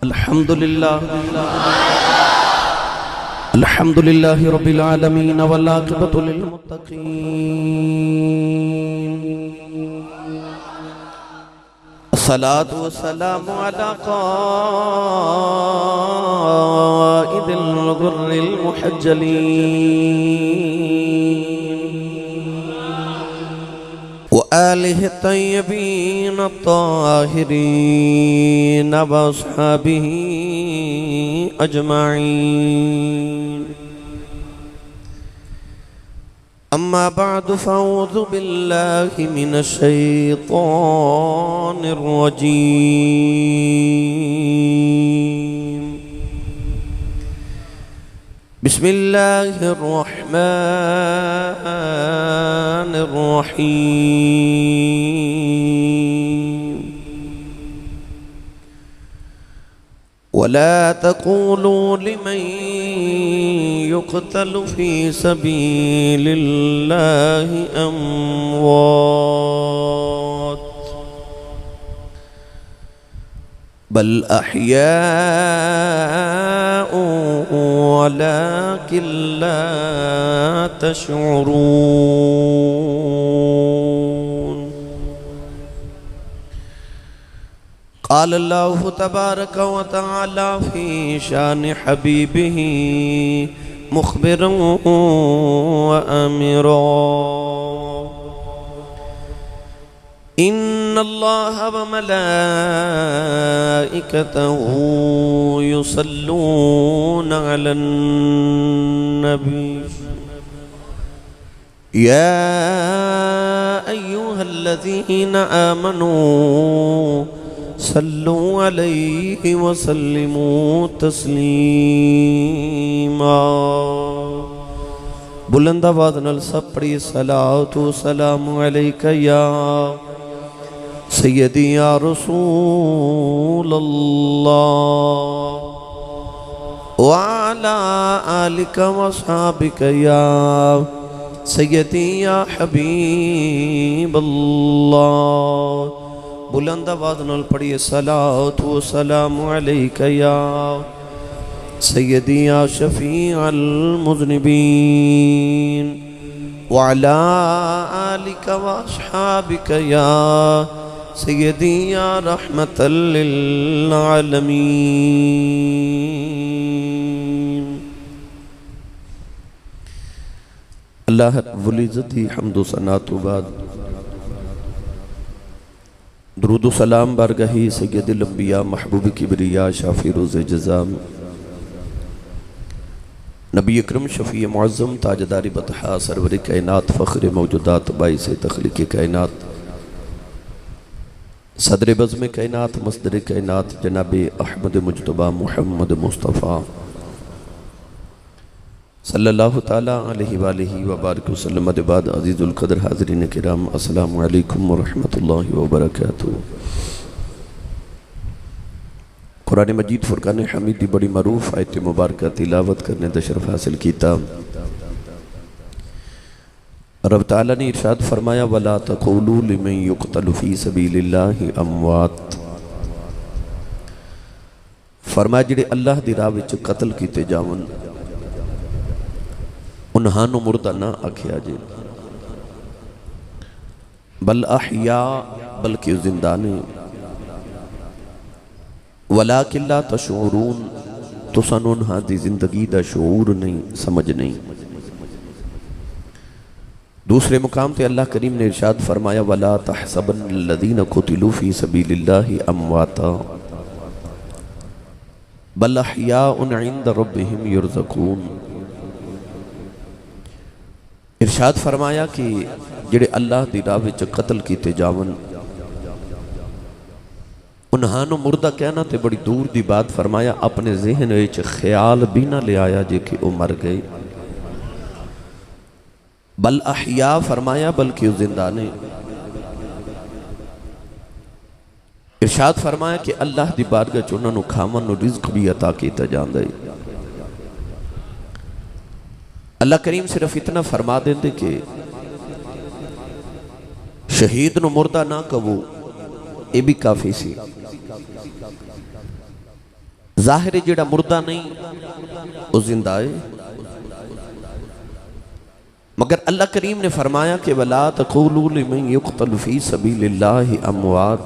الحمدللہ رب العالمین والعاقبۃ للمتقین الصلاة والسلام علی قائد الغر المحجلین وآلہ الطیبین الطاہرین واصحابہ اجمعین اما بعد فاعوذ باللہ من الشیطان الرجیم بسم اللہ الرحمن الرحیم ولا تقولوا لمن يقتل في سبيل الله أموات بل أحياء ولكن لا تشعرون قال الله تبارك وتعالى في شان حبيبه مخبرا وآمرا إن الله وملائكته يصلون على النبي يا أيها الذين آمنوا صلوا عليه وسلموا تسلیما بلند آواز نال سب پڑھی صلاۃ و سلام علیک یا سیدی یا رسول اللہ وعلا آلک و صحابک یا سیدی یا حبیب اللہ بلند آواز نال پڑھیے صلاۃ و سلام علیک یا سیدی یا شفیع المذنبین وعلا آلک و اصحابک یا سیدی یا رحمت للعالمین اللہ رب العزت حمد و ثنا تو بعد درود و سلام بارگاہی سید الانبیاء محبوب کبریاء شافی روز جزا نبی اکرم شفیع معظم تاجدار بطحا سرور کائنات فخر موجودات باعث تخلیق کائنات صدر بزم کائنات مصدر کائنات جناب احمد مجتبی محمد مصطفیٰ صلی اللہ تعالیٰ علیہ وآلہ وبارک وسلم بعد عزیز القدر حاضرین کرام السلام علیکم ورحمۃ اللہ وبرکاتہ قرآن مجید فرقان حمید دی بڑی معروف آیت مبارکہ تلاوت کرنے دا شرف حاصل کیتا رب تعالیٰ نے ارشاد فرمایا وَلَا تَقُولُوا لِمَن يُقْتَلُ فِي سَبِيلِ اللَّهِ أَمْوَاتٍ فرمایا جڑے اللہ دی راہ وچ قتل کیتے جاون انہانو مردہ نہ آکھیا جے بل احیاء بلکہ زندانے ولیکن لا تشعرون تو سن انہاں دی زندگی دا شعور نہیں سمجھ نہیں دوسرے مقام تے اللہ کریم نے ارشاد فرمایا وَلَا تَحْسَبَنَّ الَّذِينَ قُتِلُوا فِي سَبِيلِ اللَّهِ أَمْوَاتًا بل احیاء عند ربهم يرزقون ارشاد فرمایا کہ جڑے اللہ دی راہ وچ قتل کیتے جاون انہانو مردہ کہنا تے بڑی دور دی بات فرمایا اپنے ذہن وچ خیال بھی نہ لے آیا جے کہ او مر گئے بل احیاء فرمایا بلکہ زندہ نے ارشاد فرمایا کہ اللہ دی بارگاہ چ انہاں نو کھاون نو رزق بھی عطا کیتا جاندا ہے اللہ کریم صرف اتنا فرما دیندے کہ شہید نو مردہ نہ کہو اے بھی کافی سی ظاہر جڑا مردہ نہیں وہ زندہ ہے، مگر اللہ کریم نے فرمایا کہ وَلَا تَقُولُوا لِمَنْ يُقْتَلُ فِي سَبِيلِ اللَّهِ أَمْوَاتٌ،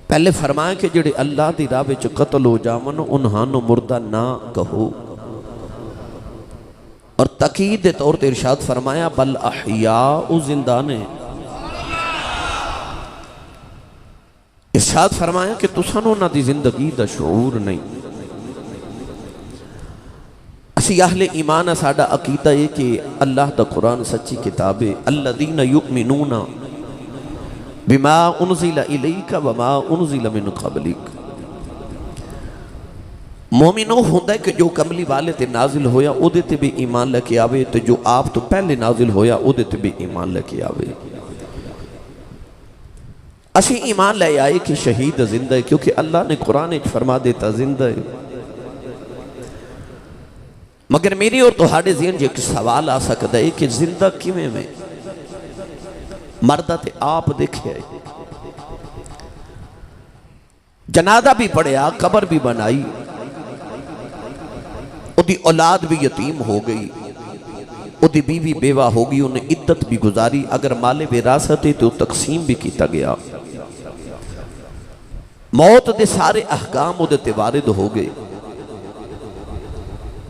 پہلے فرمایا کہ جڑے اللہ دی راہ وچ قتل ہو جاون انہاں نو مردہ نہ کہو، اور تاکید دے طور تے ارشاد فرمایا بل احیاء زندہ نے، ارشاد فرمایا کہ تساں نو نہ دی زندگی دا شعور نہیں۔ اسی اہل ایمان ساڈا عقیدہ ہے کہ اللہ دا قرآن سچی کتاب ہے، الذین یؤمنون بما انزل الیک وما انزل من قبلک، مومنو ہوندہ ہے کہ جو کملی والے تے نازل ہویا او دے تے بھی ایمان لے کے آوے، تو جو آپ تو پہلے نازل ہویا او دے تے بھی ایمان لے کے آوے۔ اسی ایمان لے آئے کہ شہید زندہ ہے، کیونکہ اللہ نے قرآن فرما دیتا زندہ ہے۔ مگر میری اور تہاڑے ذہن جو ایک سوال آ سکتا ہے کہ زندہ کیویں میں؟ مردہ تے آپ دیکھے جنازہ بھی پڑھیا، قبر بھی بنائی، او دی اولاد بھی یتیم ہو گئی، او دی بیوی بیوہ ہو گئی، انہیں عدت بھی گزاری، اگر مال وراثت ہے تو تقسیم بھی کیتا گیا، موت دے سارے احکام او دے تے وارد ہو گئے،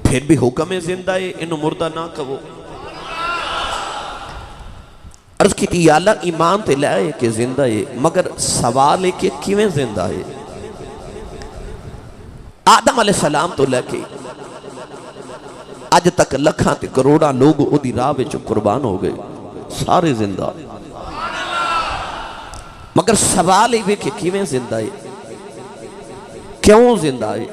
پھر بھی حکم زندہ ہے، انہوں مردہ نہ کہو۔ عرض کی تھی یا اللہ ایمان تے لائے کہ زندہ ہے، مگر سوال ہے کہ کیویں زندہ ہے؟ آدم علیہ السلام تو لے کے آج تک لکھاں تے کروڑا لوگ او دی راہ وچ قربان ہو گئے، سارے زندہ، مگر سوال ہے کہ کیویں زندہ ہے، کیوں زندہ ہے؟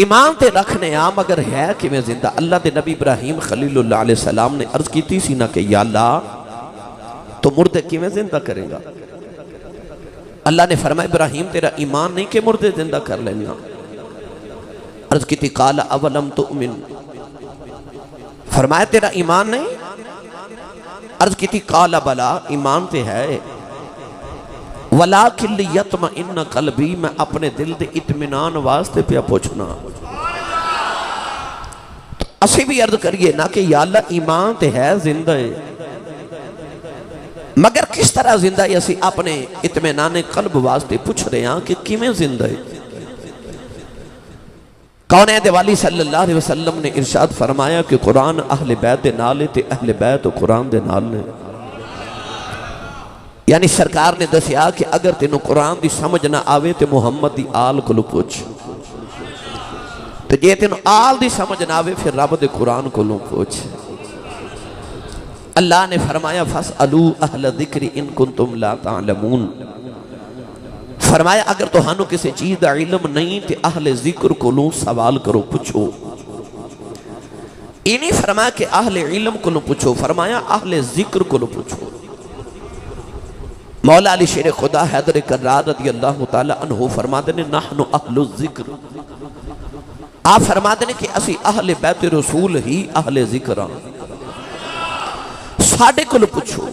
ایمان تے رکھنے مگر ہے کہ میں زندہ۔ اللہ دے نبی ابراہیم خلیل اللہ علیہ السلام نے عرض کی تھی نا کہ یا اللہ تو مردے کی میں زندہ کریں گا؟ اللہ نے فرمایا ابراہیم تیرا ایمان نہیں کہ مردے زندہ کر لیں گا؟ عرض کی تھی قال اولم تؤمن، فرمایا تیرا ایمان نہیں؟ عرض کی تھی قال بلا، ایمان تے ہے، وَلَاكِنْ لِيَطْمَئِنَّ قَلْبِي، میں اپنے دل دے اطمینان واسطے پہ پوچھنا۔ اسی بھی عرض کریے نا کہ یا اللہ ایمان تے ہے زندہ ہے، مگر کس طرح زندہ ہے؟ اسی اپنے اطمینان قلب واسطے پوچھ رہے ہیں کہ کیویں زندہ ہے؟ کونین دے والی صلی اللہ علیہ وسلم نے ارشاد فرمایا کہ قرآن اہل بیت دے نالے تے اہل بیت قرآن دے نالے، یعنی سرکار نے دسیا کہ اگر تینوں قرآن دی سمجھ نہ آوے تے محمد دی آل کو لو پوچھ، تو جے تینوں آل دی سمجھ نہ آوے پھر رب دے قرآن کو لو پوچھ۔ اللہ نے فرمایا فَاسْأَلُوا أَهْلَ الذِّكْرِ إِن كُنتُمْ لَا تَعْلَمُونَ، فرمایا اگر تو ہنو کسی چیز دا علم نہیں تے اہل ذکر کو لو سوال کرو، پوچھو۔ انہی فرمایا کہ اہل علم کو لو پوچھو، فرمایا اہل ذکر کو لو پوچھو۔ مولا علی شیر خدا حیدر کرار رضی اللہ تعالیٰ عنہ فرما دینے نحن اہل الذکر، آپ فرما دینے کہ اسی اہل بیت رسول ہی اہل ذکران، ساڑھے کو لو پوچھو۔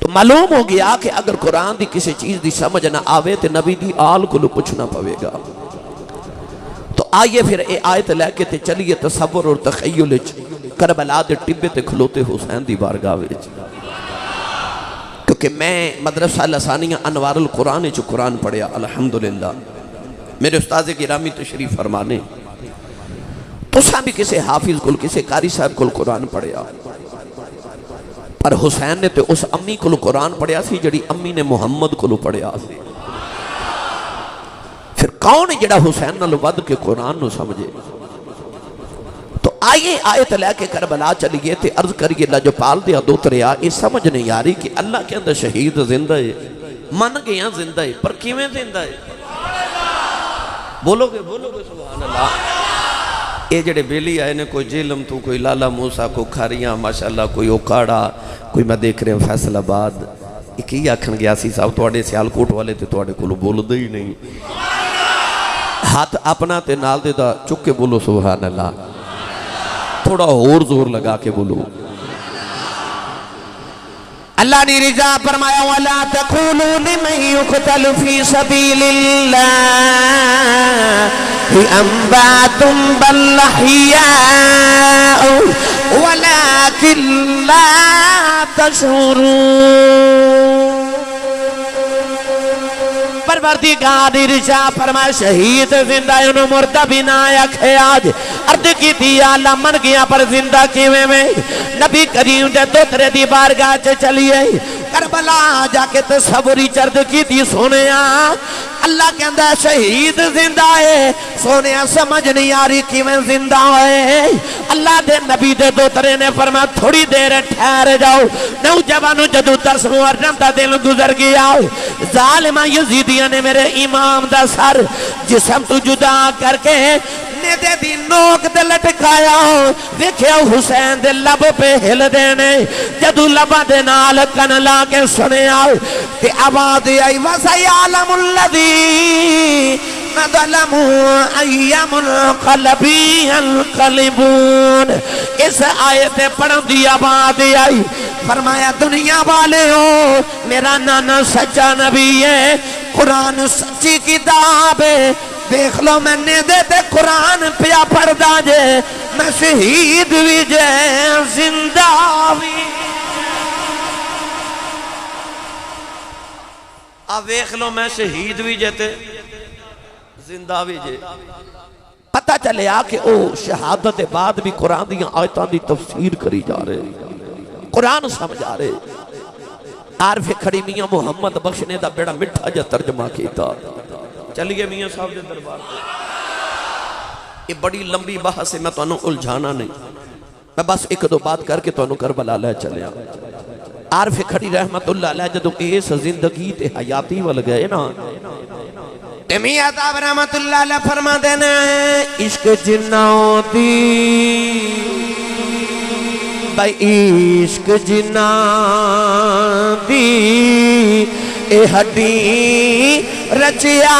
تو معلوم ہو گیا کہ اگر قرآن دی کسی چیز دی سمجھ نہ آوے تو نبی دی آل کو لو پوچھنا پوے گا۔ تو آئیے پھر اے آیت لے کے تے چلیے تصور اور تخیل کربلا دے ٹبے تے کھلوتے حسین دی بارگاہ وچ، کیونکہ میں مدرسہ لسانیہ انوار القرآن جو قرآن پڑھیا الحمدللہ، میرے استاذ گرامی تشریف فرمانے، تو ساں بھی کسی حافظ کل کسی قاری صاحب کل قرآن پڑھیا، پر حسین نے تو اس امی کل قرآن پڑھیا سی جڑی امی نے محمد کل پڑھیا سی، پھر کون جڑا حسین نہ ود کے قرآن نو سمجھے؟ تو آئیے آیت لے کے کربلا چلیے تے عرض کریے لاجپال دیا دو تریا، یہ سمجھ نہیں آ رہی کہ اللہ کے اندر شہید زندہ ہے، من گیا زندہ ہے، پر کیویں زندہ ہے؟ بولو گے سبحان اللہ۔ اے جڑے بیلی آئے نے کوئی جیلم تو، کوئی لالا موسیٰ، کوئی کھاریاں ماشاءاللہ، کوئی اوکاڑا، کوئی میں دیکھ رہے ہیں فیصل آباد، ایک ہی آکھن گیا سی صاحب توڑے سیال کوٹ والے تے توڑے کلو بول دے ہی نہیں، ہاتھ اپنا تے نال دے دا چکے بولو سبحان اللہ، تھوڑا اور زور لگا کے بولو اللہ نے رضا فرمایا وَلَا تَقُولُوا لِمَنْ يُقْتَلُ فِي سَبِيلِ اللَّهِ أَمْوَاتٌ بَلْ أَحْيَاءٌ وَلَكِنْ لَا تَشْعُرُونَ پروردگار ارشاد فرمائے شہید زندہ انہوں مردہ بھی نہ آکھے آج ارد کی تھی آلہ من گیا پر زندہ کیویں میں نبی کریم دے دوترے دی بارگاہ چے چلیے کربلا جا کے تصوری چرد کی تھی سونے اللہ کے اندر شہید زندہ ہے سونے سمجھ نہیں آری کیویں زندہ ہے اللہ دے نبی دے دوترے نے فرمایا تھوڑی دیر ٹھہر جاؤ نوجوانوں جدو 10 محرم دا دن گزر گیا ظالمہ یزیدیاں نے میرے امام دا سر جسم تو جدا کر کے دے دی نوک دے لٹکایا دیکھیا حسین دے لب پہ ہل دینے جدو لبا دے نال کن لا کے سنے آؤ تے آواز آئی وَسَيَعْلَمُ الَّذِينَ ظَلَمُوا أَيَّ مُنْقَلَبٍ يَنْقَلِبُونَ اس آیت پڑھن دی آواز آئی فرمایا دنیا والے ہو میرا نانا سچا نبی ہے قرآن سچی کتاب ہے دیکھ لو میں نے دے قرآن پیا پڑھدا جے میں شہید بھی جے زندہ بھی ویکھ لو میں شہید بھی جے زندہ بھی جے پتہ چلے کہ او شہادت بعد بھی قرآن دی آیتاں دی تفسیر کری جا رہے قرآن سمجھا رہے عارف کھڑی میاں محمد بخش نے دا بیڑا مٹھا جا ترجمہ کیتا چلیے میاں صاحب دے دربار پہ یہ بڑی لمبی بحث ہے میں تو انہوں الجھانا نہیں میں بس ایک دو بات کر کے تو انہوں کربلا لے چلے عارف کھڑی رحمت اللہ علیہ جدو اس زندگی تے حیاتی وال گئے نا میاں صاحب رحمت اللہ علیہ فرما دینا ہے عشق جناؤ دی بھائی عشق جناؤ دی اے ہڈی رچیا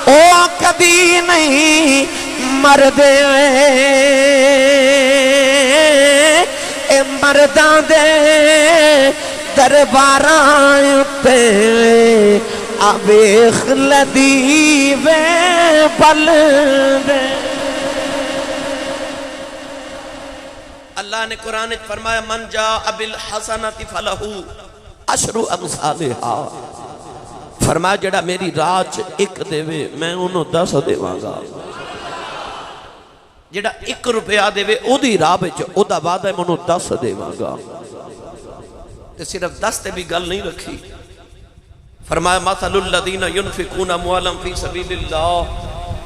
او کبھی نہیں مردے اے مردان دے درباراں تے آبیخ لدیوے پل دے اللہ نے قرآن فرمایا من جاء بالحسنۃ فلہ عشر امثالھا فرمایا جڑا میری راج ایک دے میں انہوں 10 دے مانگا جڑا 1 روپیہ دے او دی راہ وچ او دا وعدہ ہے منوں 10 دے مانگا تے صرف 10 تے بھی گل نہیں رکھی فرمایا مثل الذین ينفقون اموالهم فی سبیل اللہ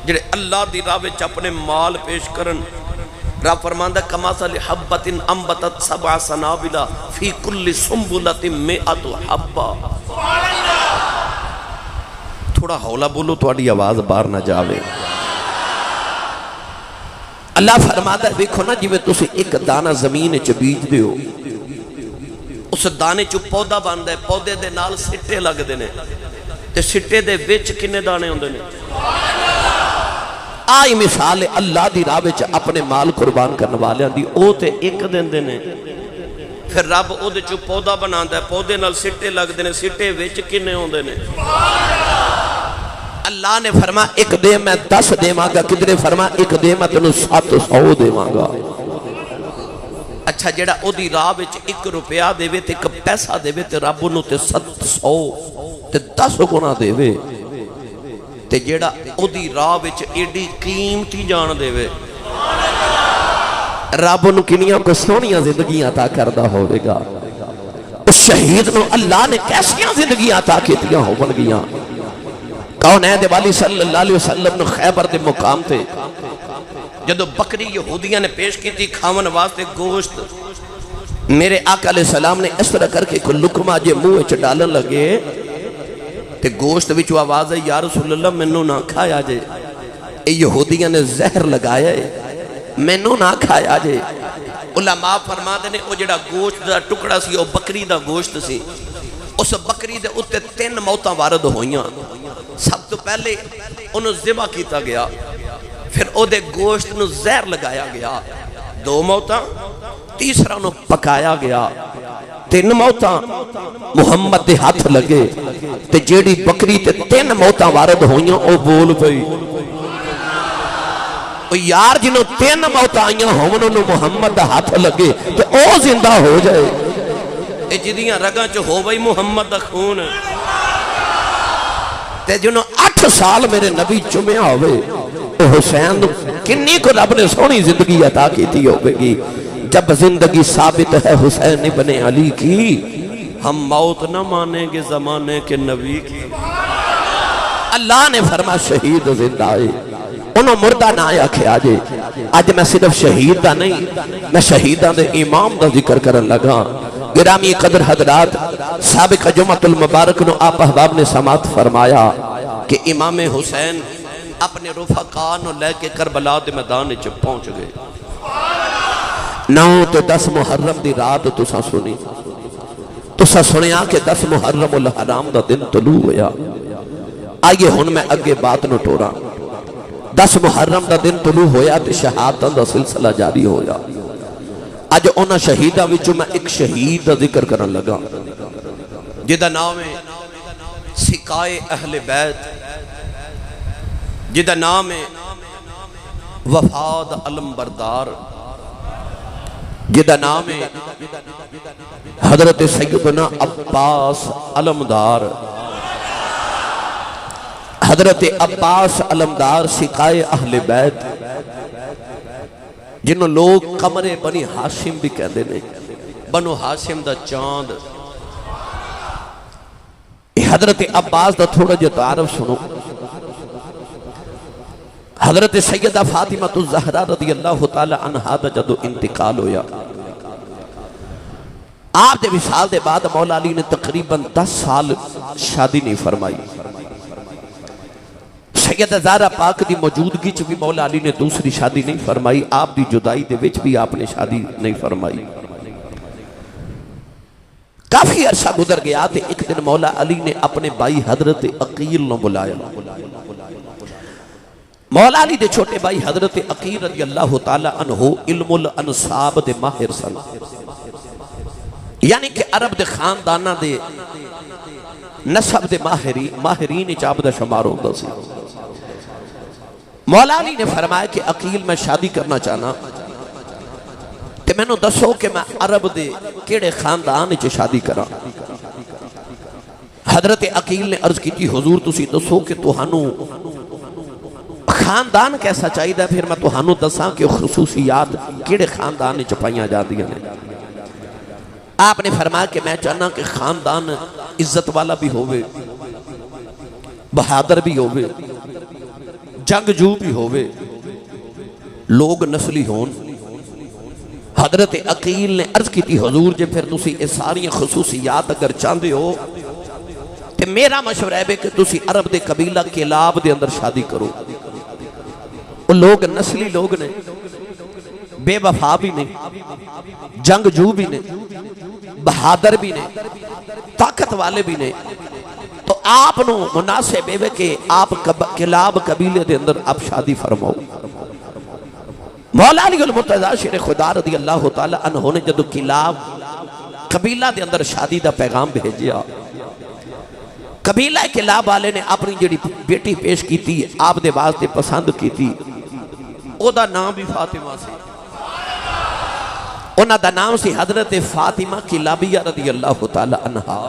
جڑے اللہ دی راہ وچ اپنے مال پیش کرن رب فرماندہ کمثل حبۃ انبتت 7 سنابل فی کل سنبلۃ 100 حبہ تھوڑا ہولا بولو تھوڑی آواز باہر نہ جاوے اللہ فرماتا ہے دیکھو نا جی میں تُسے ایک دانہ زمین چ بیج دیو اس دانے چ پودا بندا ہے پودے دے نال سٹے لگ دے نے تے سٹے دے وچ کنے دانے ہوندے نے آئی مثال اللہ دی راہ وچ اپنے مال قربان کرنے والیاں دی او تے ایک دیندے نے پھر رب او دے چ پودا بناندا ہے پودے نال سٹے لگ دے نے سٹے وچ کنے ہوندے نے اللہ نے فرما ایک دے میں 10 دے مانگا کدھرے فرما ایک دے میں تنو 700 دے مانگا اچھا جڑا او دی راہ وچ 1 روپیہ دے وے تے 1 پیسہ دے وے تے رب نو تے 700 تے 10 گنا دے وے تے جڑا او دی راہ وچ ایڈی قیمتی جان دے وے رب نو کنیاں کو سونیاں زندگیاں عطا کردا ہوے گا اس شہید نو اللہ نے کیسیاں زندگیاں عطا کیتیاں ہون گیاں کون ہے دے والی صلی اللہ علیہ وسلم نے خیبر دے مقام تے جدو بکری یہودیاں نے پیش کی تھی کھاون واسطے گوشت میرے آقا علیہ السلام نے اس طرح کر کے کوئی لکمہ جے منہ چ ڈالن لگے تے گوشت وچ آواز ہے یا رسول اللہ مینوں نہ کھایا جے اے یہودیاں نے زہر لگایا ہے مینوں نہ کھایا جے علماء فرماتے نے او جڑا گوشت دا ٹکڑا سی او بکری دا گوشت سی اس بکری دے اتے 3 موتاں وارد ہوئیاں سب تو پہلے انہوں ذبح کیتا گیا پھر او دے گوشت نو زہر لگایا گیا دو موتاں تیسرا نو پکایا گیا 3 موتاں محمد دے ہاتھ لگے تے جیڑی بکری تے 3 موتاں وارد ہوئیاں او بول پئی یار جنہوں 3 موتاں آئیاں ہوئن انہوں محمد دا ہاتھ لگے تے او زندہ ہو جائے اے جدیاں رگاں چو ہو بھئی محمد دا خون تے جنہوں 8 سال میرے نبی چمیا ہوئے او حسین کنی کو رب نے سونی زندگی عطا کی تھی ہوگی جب زندگی ثابت ہے حسین ابن علی کی ہم موت نہ مانیں گے زمانے کے نبی کی اللہ نے فرما شہید زندہ آئے انہوں مردہ نہ آیا کہ آجے آج میں صرف شہید دا نہیں میں شہیدہ دے امام دا ذکر کرن لگا گرامی قدر حضرات سابق جمعۃ المبارک نو آپ احباب نے سماعت فرمایا کہ امام حسین اپنے رفقاء نو لے کے کربلا دے میدان چ پہنچ گئے 9 تو 10 محرم دی رات تسا سنی تسا سنیا کہ 10 محرم الحرام دا دن طلوع ہویا آئیے ہن میں اگے بات نو ٹورا 10 محرم دا دن طلوع ہویا تے شہادتاں دا سلسلہ جاری ہویا آج اونا شہیدہ وچوں میں ایک شہید دا ذکر کرن لگا جدہ نام ہے سکائے اہل بیت جدہ نام ہے وفاد علم بردار جدہ نام ہے حضرت سیدنا عباس علمدار حضرت عباس علمدار سکائے اہل بیت جنہوں لوگ قمر بنی ہاشم بھی کہتے ہیں بنو ہاشم دا چاند حضرت عباس دا تھوڑا جو تعارف سنو حضرت سیدہ فاطمہ الزہرا رضی اللہ تعالی عنہا دا جدو انتقال ہویا آپ دے وصال دے بعد مولا علی نے تقریباً 10 سال شادی نہیں فرمائی سیدہ زہرا پاک دی موجودگی چ بھی مولا علی نے دوسری شادی نہیں فرمائی آپ دی جدائی دے وچ بھی آپ نے شادی نہیں فرمائی کافی عرصہ گزر گیا تے ایک دن مولا علی نے اپنے بھائی حضرت عقیل نو بلایا مولا علی دے چھوٹے بھائی حضرت عقیل رضی اللہ تعالی عنہ علم الانصاب دے ماہر سن یعنی کہ عرب دے خاندانہ دے نسب دے ماہرین چاب دا شمار ہوتا سی مولا علی نے فرمایا کہ عقیل میں شادی کرنا چاہنا کہ میں نے دسو کہ میں عرب دے کیڑے خاندان چے شادی کرا حضرت عقیل نے عرض کی تھی حضور تسی دسو کہ توہانو خاندان کیسا چاہیے دا پھر میں توہانو دساں کہ خصوصیات کیڑے خاندان چپائیاں جا دیا نے آپ نے فرمایا کہ میں چاہنا کہ خاندان عزت والا بھی ہوئے بہادر بھی ہوئے جنگجو بھی ہوئے لوگ نسلی ہون حضرت عقیل نے عرض کی تھی حضور جے پھر تسی اس ساری خصوصیات اگر چاندے ہو کہ میرا مشورہ ہے کہ تسی عرب دے قبیلہ کلاب دے اندر شادی کرو وہ لوگ نسلی لوگ نے بے وفا بھی نہیں جنگجو بھی نہیں بہادر بھی نہیں طاقت والے بھی نہیں تو آپ نو مناسب ہے کہ آپ کلاب قبیلے دے اندر آپ شادی فرماؤ مولا علی المرتضی شیر خدا رضی اللہ تعالی عنہ نے جدو کلاب قبیلہ دے اندر شادی دا پیغام بھیجیا قبیلہ کلاب والے نے اپنی جڑی بیٹی پیش کی تھی آپ دے واسطے پسند کی تھی او دا نام بھی فاطمہ سے انہاں دا نام سی حضرت فاطمہ کلابیہ رضی اللہ تعالی عنہا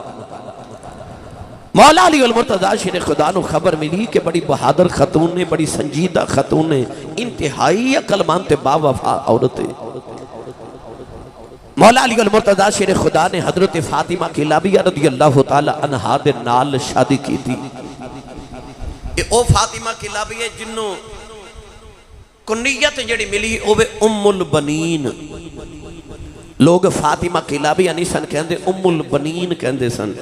مولا علی المرتضی شیر خدا نو خبر ملی کہ بڑی بہادر خاتون نے بڑی سنجیدہ خاتون نے انتہائی عقل مند با وفا عورت مولا علی المرتضی شیر خدا نے حضرت فاطمہ کلابیہ رضی اللہ تعالی عنہا دے نال شادی کی تھی او فاطمہ کلابیہ جنوں کنیت جڑی ملی اوے ام البنین لوگ فاطمہ کلابیہ نہیں سن کہندے ام البنین کہندے سن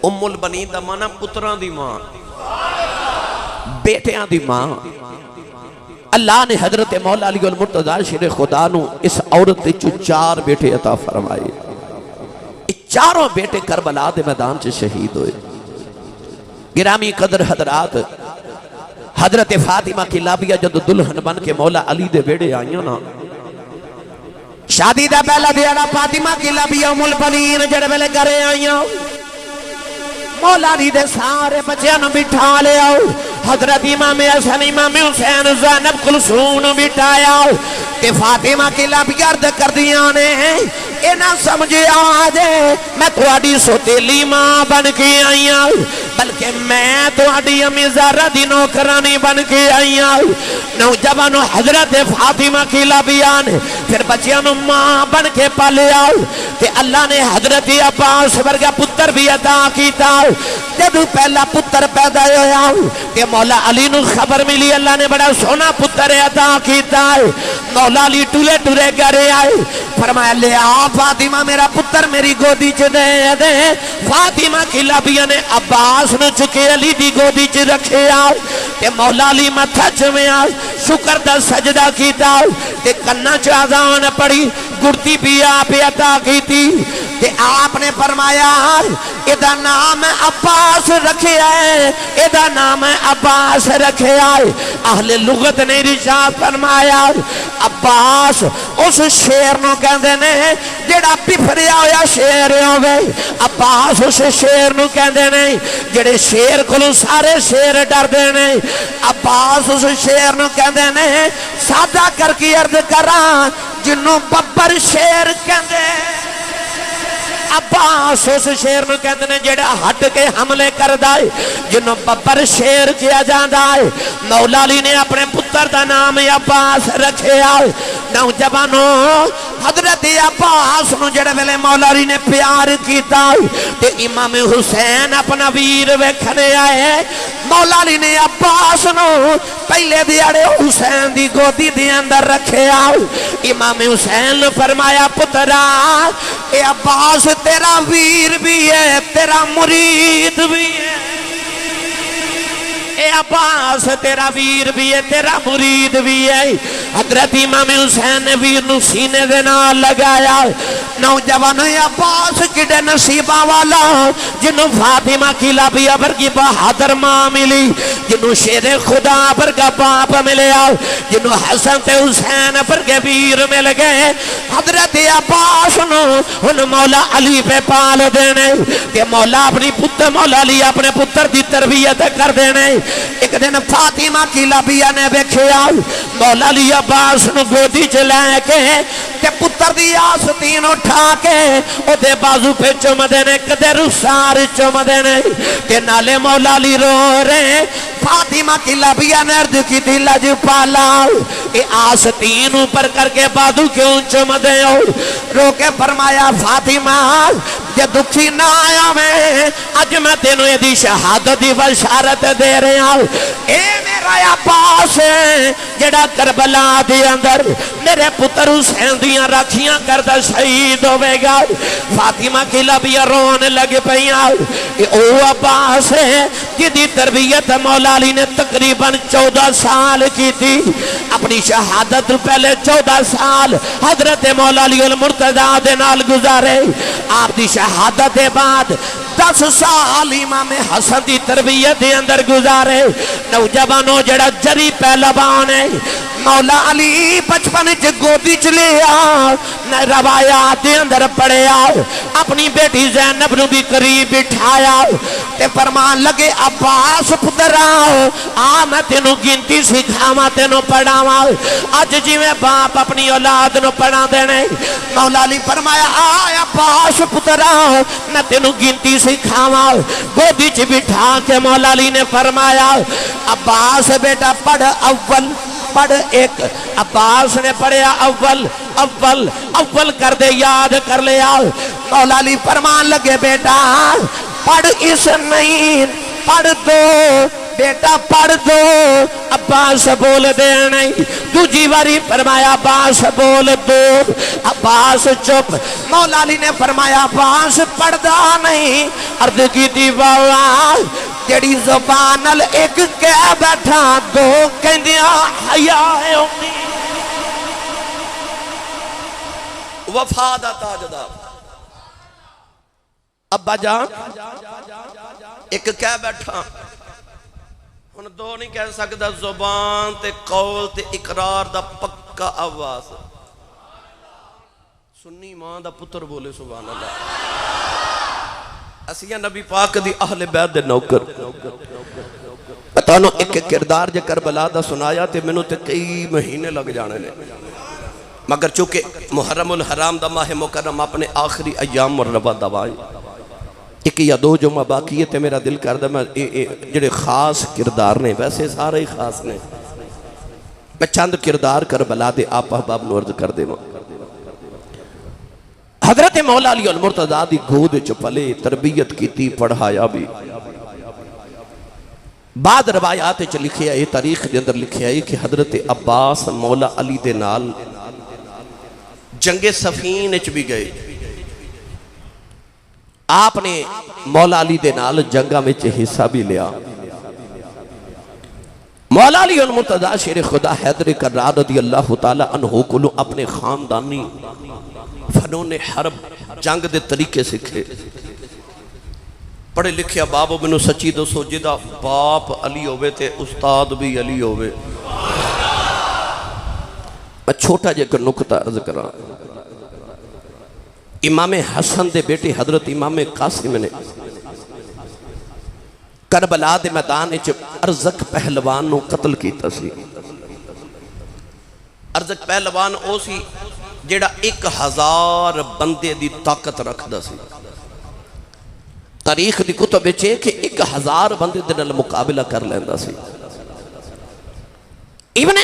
ام البنین دا مانا پتران دی ماں بیٹیاں دی ماں اللہ نے حضرت مولا علی المرتضی شیر خدا نو اس عورت دے 4 بیٹے عطا فرمائے چاروں بیٹے کربلا دے میدان سے شہید ہوئے گرامی قدر حضرات حضرت فاطمہ کلابیہ جد دلہن بن کے مولا علی دے بیڑے آئیاں نا شادی دا پہلا دیڑا فاطمہ کی لبی ام البنین جڑے ویلے کرے آئیاں مولا علی دے سارے بچیاں نو بٹھا لے آؤ حضرت امام حسن امام حسین زینب کلثوم نو بٹھایا تے فاطمہ کی لبی عرض کر دیاں نے اے نہ سمجھے آجے میں تھوڑی سوتیلی ماں بن کے آئیاں بلکہ میں تھوڑی امی زہرا دی نوکرانی بن کے آئیاں نوجوانو حضرت فاطمہ کی لبیان پھر بچیاں نو ماں بن کے پالے آؤ تے اللہ نے حضرت عباس ورگا پتر بھی عطا کیتا جدو پہلا پتر پیدا ہویا کہ مولا علی نو خبر ملی اللہ نے بڑا سونا پتر عطا کیتا مولا علی ٹولے ٹورے گرے آئے فرمایا لے آ فاطمہ میرا پتر میری گودی چ دے دے فاطمہ کی لبیاں نے عباس نو چکے علی دی گودی چ رکھے آؤ تے مولا علی متھا چویا شکر دا سجدہ کیتا تے کنا چ اذان پڑھی گڑتی بھی آپ عطا کیتی تے آپ نے فرمایا ادا نام عباس رکھے آئے ادا نام عباس رکھے آئے اہل لغت نے رشاد فرمایا عباس اس شیر نو کہندے نے جڑا پفریا ہویا شیر ہوئے عباس اس شیر نو کہندے نے جڑے شیر کلو سارے شیر ڈر دے نے عباس اس شیر نو کہندے نے سادہ کر کی عرض کران جنوں ببر شیر کہندے عباس اس شیر نو کہتے ہیں جڑا ہٹ کے حملے کر دائے جنہوں ببر شیر کیا جاندہ ہے مولا علی نے اپنے پتر دا نام عباس رکھے آئے نوجوانوں حضرت عباس نو جڑے ویلے مولا علی نے پیار کیتا تے امام حسین اپنا ویر ویکھنے آئے مولا علی نے عباس نو پہلے دیاڑے حسین دی گودی دی اندر رکھے آئے امام حسین نے فرمایا پترا اے عباس تیرا ویر بھی ہے تیرا مرید بھی ہے اے عباس تیرا ویر بھی ہے تیرا مرید بھی ہے حضرت امام حسین نے ویر نو سینے دے نال لگایا نوجوان عباس کڈے نصیبہ والا جنہوں فاطمہ کی لبی ابر کی بہادر ماں ملی جنہوں شیر خدا ابر کا باپ ملے جنہوں حسن تے حسین ابر کے ویر مل گئے حضرت عباس نو ان مولا علی پہ پال دینے کہ مولا اپنی پتر مولا علی اپنے پتر دی تربیت کر دینے ایک دن فاطمہ کی لبیہ نے بیکھیا مولا علی عباس نو گودی چلائے کے کہ پتر دی آستین اٹھا کے او دے بازو پہ چم دینے کدے رسار چم دینے کہ نالے مولا علی رو رہے فاطمہ کی لبیہ نے عرض کی تھی لج پالا اے آستین اوپر کر کے بازو کیوں چم دے رو کے فرمایا فاطمہ جے دکھی نہ آیا میں اج میں تینوں یہ دی شہادت دی بشارت دے رہے ہوں اے میرا عباس ہے جڑا کربلا دے اندر میرے پتر حسین دیاں راکھیاں کردہ شہید ہوئے گا فاطمہ کی لبیہ رونے لگے پہیاں اے او عباس ہے جدی تربیت مولا علی نے تقریباً 14 سال کی تھی اپنی شہادت پہلے 14 سال حضرت مولا علی المرتضیٰ دے نال گزارے آپ دی شہادت دے بعد 10 سال امام حسن دی تربیت دے اندر گزارے نوجوانوں جڑا جری پہلوان ہے مولا علی بچپن چ گودی چ لیا روایات دے اندر پڑھیا اپنی بیٹی زینب نو بھی قریب بٹھایا تے فرمان لگے عباس پترا آ میں تینوں گنتی سکھاواں تینوں پڑھاواں اج جویں باپ اپنی اولاد نو پڑھا دینے مولا علی فرمایا آ عباس پترا میں تینوں گنتی سکھاواں گودی چ بٹھا کے مولا علی نے فرمایا عباس بیٹا پڑھ اول پڑھ ایک عباس نے پڑھیا اول اول اول کر دے یاد کر لیا مولا علی فرمان لگے بیٹا پڑھ اس نہیں پڑھ دو بیٹا پڑھ دو عباس بول دے نہیں دوجی باری فرمایا عباس بول دو عباس چپ مولا علی نے فرمایا عباس پڑھ دا نہیں عرض کی تھی واہ جڑی زبانل ایک کہہ بیٹھا دو کہندیاں حیا ہے امید وفا دا تاجدار ابا جان ایک کہہ بیٹھا ہن دو نہیں کہہ سکتا زبان تے قول تے اقرار دا پکا آواز سنی ماں دا پتر بولے سبحان اللہ. اسیاں نبی پاک دی اہل بیت دے نوکر. پتانو ایک کردار جے کربلا دا سنایا تے منو تے کئی مہینے لگ جانے لے، مگر چونکہ محرم الحرام دا ماہ مکرم اپنے آخری ایام اور ربا دوائیں ایک یا دو جمعہ باقی ہے تے میرا دل کر دا میں جڑے خاص کردار نے ویسے سارے ہی خاص نے، میں چند کردار کربلا دے آپ احباب نورد کر دے. حضرت مولا علی المرتضیٰ دی گود چپلے تربیت کی تھی پڑھایا بھی. بعد روایات چ لکھیا ہے، تاریخ دے اندر لکھیا ہے کہ حضرت عباس مولا علی دے نال جنگ صفین وچ بھی گئے. آپ نے مولا علی دے نال جنگاں وچ حصہ بھی لیا. مولا علی المرتضیٰ شیر خدا حیدر کرار رضی اللہ تعالی عنہ کو اپنے خاندانی فنون حرب جنگ دے طریقے سکھے. پڑھے لکھیا بابو منو سچی دوسو جدا باپ علی ہوئے تے استاد بھی علی ہوئے. میں چھوٹا جے کر نکتہ عرض کرا. امام حسن دے بیٹے حضرت امام قاسم نے کربلا دے میدان وچ ارزق پہلوان نو قتل کیتا سی. ارزق پہلوان او سی جیڑا 1000 بندے دی طاقت رکھدا سی. تاریخ دی کتب وچ ہے کہ 1000 بندے دے نال مقابلہ کر لیندا سی. ابن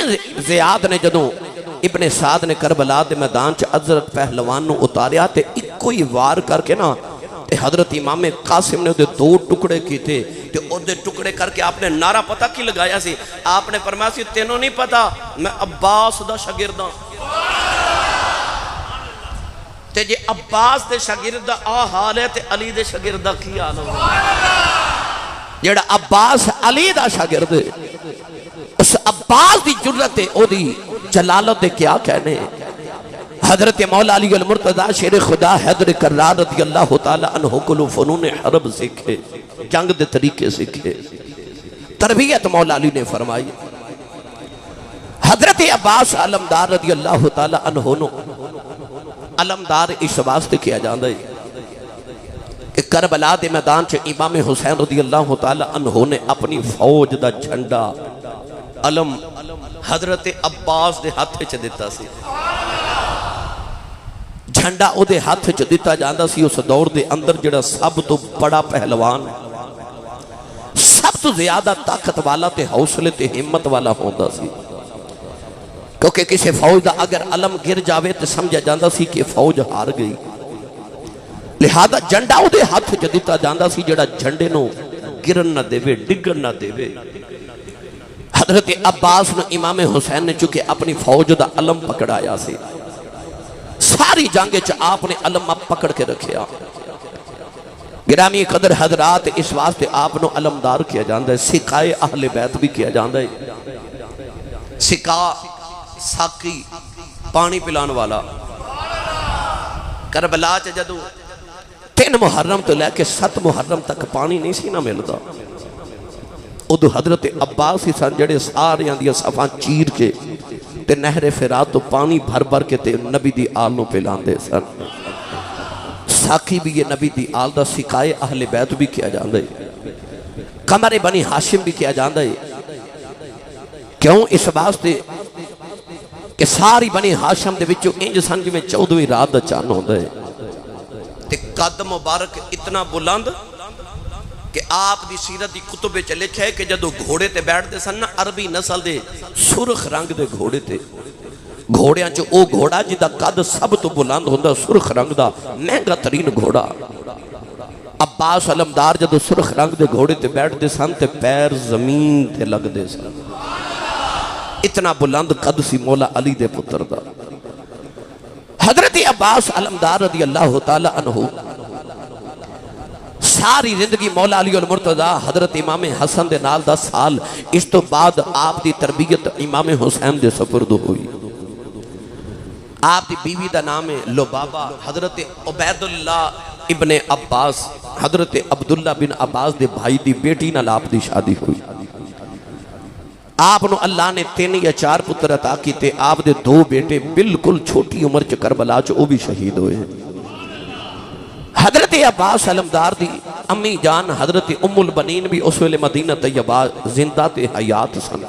زیاد نے جدوں ابن سعد نے کربلا دے میدان چ حضرت پہلوان نو اتاریا تے اکو ہی وار کر کے نا تے حضرت امام قاسم نے دے 2 ٹکڑے کیتے تے او دے ٹکڑے کر کے آپ نے نعرہ پتہ کی لگایا سی. آپ نے فرمایا سی تینوں نہیں پتا میں عباس دا شاگرد ہاں. تے جے عباس دے شاگرد آ حال ہے تے علی دے شاگرد کی حال ہوگا. جیڑا عباس علی دا شاگرد ہے اس عباس دی جرت ہے او دی جلالت دے کیا کہنے. حضرت مولا علی المرتضیٰ شیر خدا حیدر کرار رضی اللہ تعالی عنہ کو فنون حرب سکھے، جنگ دے طریقے سکھے، تربیت مولا علی نے فرمائی. حضرت عباس علمدار رضی اللہ تعالی عنہ نو علمدار اس واسطے کیا جاندہ ہے کہ کربلا دے میدان چ امام حسین رضی اللہ تعالی عنہ نے اپنی فوج دا جھنڈا علم حضرت عباس دے ہاتھ چ دیتا سی. جھنڈا او دے ہاتھ چ دیتا جاندہ سی. اس دور دے اندر جڑا سب تو بڑا پہلوان سب تو زیادہ طاقت والا تے حوصلے تے ہمت والا ہوندا سی. کیونکہ کسی فوج دا اگر علم گر جاوے تو سمجھا جاندہ سی کہ فوج ہار گئی. لہذا جھنڈا او دے ہاتھ چ دیتا جاندہ سی جڑا جھنڈے نو گرن نہ دے ڈگن نہ دے. حضرت عباس نے امام حسین نے چونکہ اپنی فوج دا علم پکڑایا سی. ساری جنگ چ آپ نے علم پکڑ کے رکھیا. گرامی قدر حضرات اس واسطے آپ نے علمدار کیا جاندہ ہے. سقائے اہل بیت بھی کیا جاندہ ہے. سقا ساقی پانی پلان والا. کربلا چ جدو 3 محرم تو لے کے 7 محرم تک پانی نہیں سی نہ ملتا. ادو حضرت عباس ہی سن جڑے سارے اندیا صفاں چیر کے تے نہر فرات تو پانی بھر بھر کے تے نبی دی آل نو پلان دے سن. ساقی بھی یہ نبی دی آل دا سقائے اہل بیت بھی کیا جاندہ ہے. قمر بنی ہاشم بھی کیا جاندہ ہے. کیوں؟ اس واسطے کہ ساری بنی ہاشم دے وچوں انج سن جویں 14ویں رات دا چان ہوندا ہے. تے قد مبارک اتنا بلند کہ آپ دی سیرت دی کتب وچ لکھیا ہے کہ جدو گھوڑے تے بیٹھ دے سن عربی نسل دے سرخ رنگ دے گھوڑے تے گھوڑیاں چ او گھوڑا جدا قد سب تو بلند ہوندا سرخ رنگ دا مہنگا ترین گھوڑا. عباس علمدار جدو سرخ رنگ دے گھوڑے تے بیٹھ دے سن تے پیر زمین تے لگ دے سن. اتنا بلند قد سی مولا علی دے پتر دا. حضرت عباس علمدار رضی اللہ تعالی عنہ ساری زندگی مولا علی المرتضیٰ حضرت امام حسن دے نال 10 سال. اس تو بعد آپ دی تربیت امام حسین دے سپرد ہوئی. آپ دی بیوی دا نام ہے لبابہ. حضرت عبید اللہ ابن عباس حضرت عبداللہ بن عباس دے بھائی دی بیٹی نال آپ دی شادی ہوئی. آپ نو اللہ نے 3 یا 4 پتر عطا کیتے، آپ دے 2 بیٹے بالکل چھوٹی عمر چ کربلا چ وہ بھی شہید ہوئے ہیں۔ حضرت عباس علمدار دی امی جان حضرت ام البنین بھی اس ویلے مدینہ طیبہ زندہ تے حیات سن،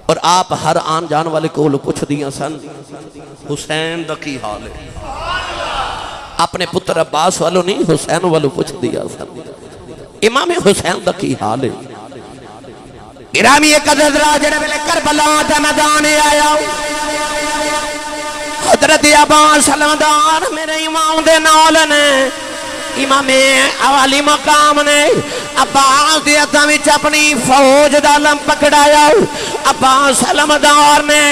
اور آپ ہر آن جان والے کو پوچھ دیا سن حسین دا کی حال ہے، اپنے پتر عباس والوں نہیں حسین والوں پوچھ دیا سن امام حسین دا کی حال ہے۔ گرامی ایک حضرات جڑے ویلے کربلا دا میدان آیا، حضرت عباس علمدار میرے امام دے نال نے، امام عوالی مقام نے عباس دی ہتھاں وچ اپنی فوج دا علم پکڑایا۔ عباس علمدار نے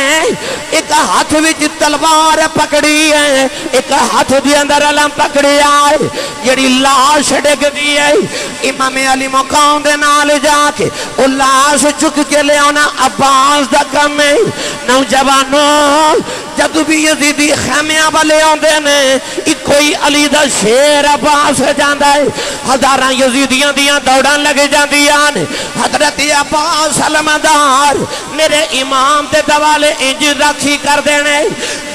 ایک ہاتھ وچ تلوار پکڑی ہے، ایک ہاتھ دے اندر علم پکڑیا ہے، جڑی لاش ڈگ دی ہے امام علی مقام دے نال جا کے او لاش چک کے لے آنا عباس دا کم ہے۔ نوجوانوں جدو بھی یزیدی خیمیاں والے آندے نے کوئی علی دا شیر عباس جاندہ ہے، ہزاراں یزیدیاں دیاں دوڑاں لگ جاندیاں نے۔ حضرت عباس علمدار میرے امام تے دوالے انج راکھی کر دینے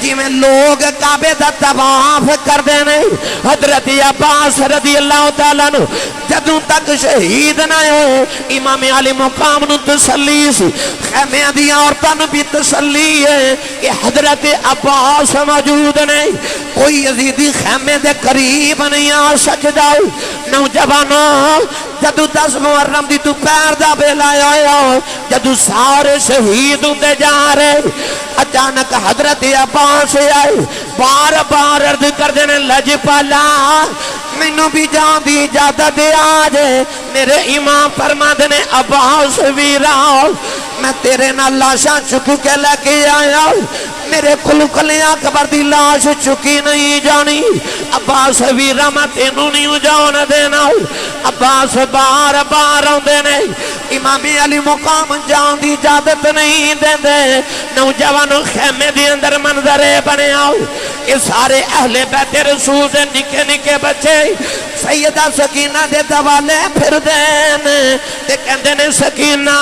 جی میں لوگ کعبے دا طواف کر دینے۔ حضرت عباس رضی اللہ تعالیٰ نو جدوں تک شہید نہ ہو امام علی مقام نو تسلی سی، خیمیاں دیاں عورتاں نو بھی تسلی ہے کہ حضرت عباس موجود نہیں، کوئی یزیدی خیمے دے قریب نہیں آ سکدا۔ نوجوانوں جدو 10 محرم دی تو پیر دا بیلا آیا، جدو سارے شہید ہوندے جا رہے، اچانک حضرت عباس آئے، بار بار عرض کر دینے لج پالا مینوں بھی جان دی اجازت دے آجے۔ میرے امام فرما دینے عباس ویراؤ میں تیرے نہ لاشاں چکو کے لے کے آیا، میرے کلکلیاں قبر دی لاش چکی نہیں جانی، عباس ویرہ میں تینوں نہیں جان دینا۔ عباس بار بار آن دینے امام علی مقام جان دی اجازت نہیں دے دے۔ نوجوانوں خیمے دی اندر منظرے بنے آؤ، یہ سارے اہل بیت رسول دے نکے نکے بچے سیدہ سکینہ دے دوالے پھر دینے تے کہندے نے سکینہ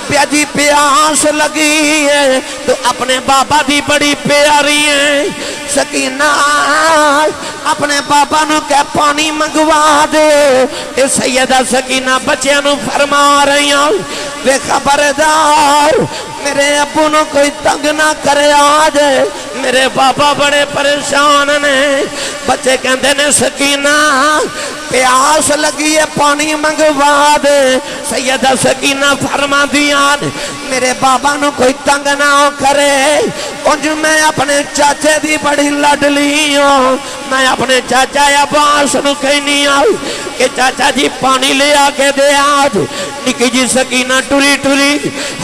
پیاجی پیاس لگی ہے تو اپنے بابا دی بڑی پیاری ہے، سکینہ اپنے بابا نو کہ پانی منگوا دے۔ اے سیدہ سکینہ بچیاں نو فرما رہی ہوں وے خبردار میرے ابو نو کوئی تنگ نہ کرے آج، میرے بابا بڑے پریشان نے۔ بچے کہندے نے سکینہ پیاس لگی ہے پانی منگوا دے۔ سیدہ سکینہ فرما دیان میرے بابا نو کوئی تنگ نہ کرے، انج میں اپنے چاچے دی بڑی لڈلی ہوں، میں اپنے چاچا عباس نو کہنی آؤ کہ چاچا جی پانی لے آکے دے آج۔ نکی جی سکینہ ٹوری ٹوری